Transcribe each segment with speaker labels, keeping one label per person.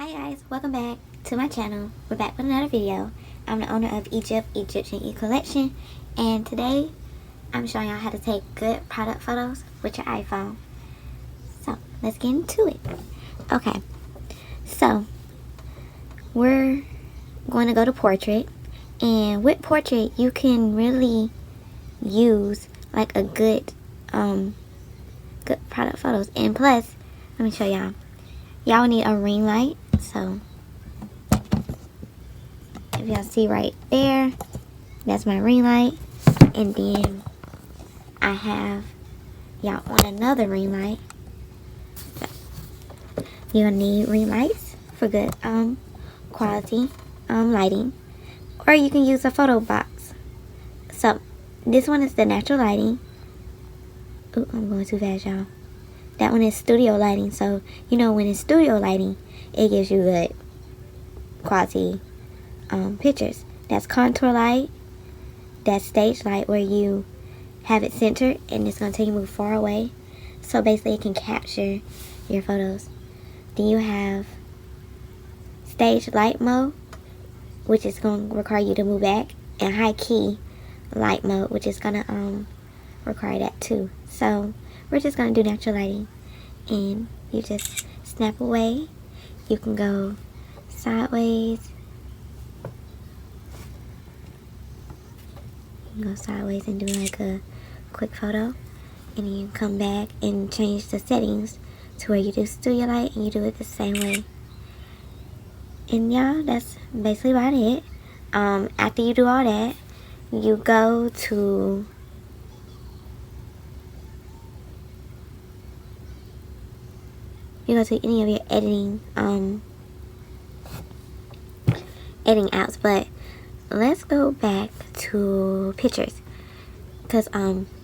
Speaker 1: Hi guys, welcome back to my channel. We're back with another video. I'm the owner of EgiptEgyptianne collection, and today I'm showing y'all how to take good product photos with your iPhone. So let's get into it. Okay, so we're going to go to portrait, and with portrait you can really use like a good product photos. And plus, let me show y'all. Y'all need a ring light. So if y'all see right there, that's my ring light. And then I have y'all on another ring light. So you'll need ring lights for good quality lighting, or you can use a photo box. So this one is the natural lighting. Ooh, I'm going too fast, y'all. That one is studio lighting. So you know, when it's studio lighting, it gives you good quality pictures. That's contour light. That's stage light, where you have it centered and it's going to take you move far away. So basically it can capture your photos. Then you have stage light mode, which is going to require you to move back, and high key light mode, which is going to require that too. So we're just going to do natural lighting, and you just snap away. You can go sideways. You can go sideways and do like a quick photo, and then you come back and change the settings to where you do studio light, and you do it the same way. And yeah, that's basically about it. After you do all that, you go to any of your editing apps. But let's go back to pictures, because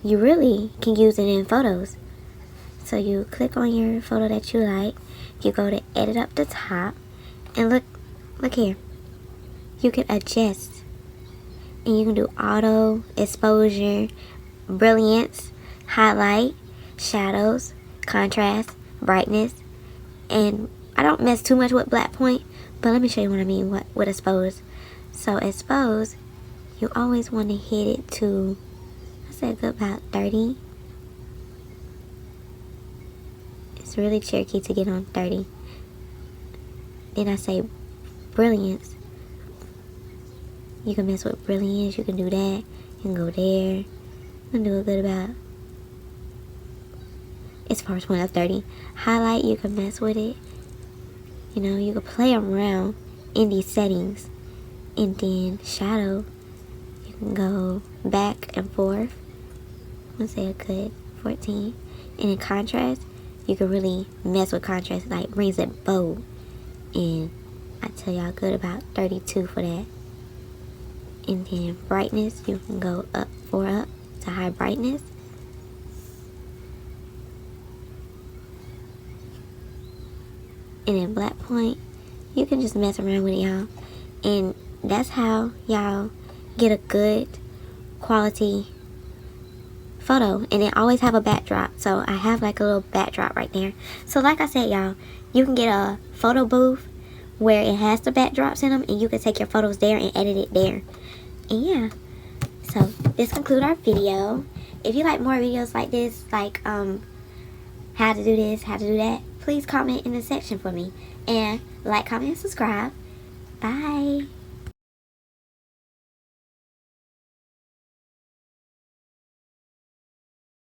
Speaker 1: you really can use it in photos. So you click on your photo that you like, you go to edit up the top, and look here, you can adjust, and you can do auto, exposure, brilliance, highlight, shadows, contrast, brightness. And I don't mess too much with black point, but let me show you what I mean with expose. So expose, you always want to hit it to, I said good about 30. It's really tricky to get on 30. Then I say brilliance. You can mess with brilliance, you can do that. You can go there. I'm gonna do a good about, as far as point of 30. Highlight, you can mess with it. You know, you can play around in these settings. And then shadow, you can go back and forth. I'm gonna say a good 14. And in contrast, you can really mess with contrast, like brings it bold. And I tell y'all good about 32 for that. And then brightness, you can go up to high brightness. And in black point, you can just mess around with it, y'all. And that's how y'all get a good quality photo. And then always have a backdrop. So I have like a little backdrop right there. So like I said, y'all, you can get a photo booth where it has the backdrops in them, and you can take your photos there and edit it there. And yeah, so this concludes our video. If you like more videos like this, like how to do this, how to do that, please comment in the section for me. And like, comment, and subscribe. Bye.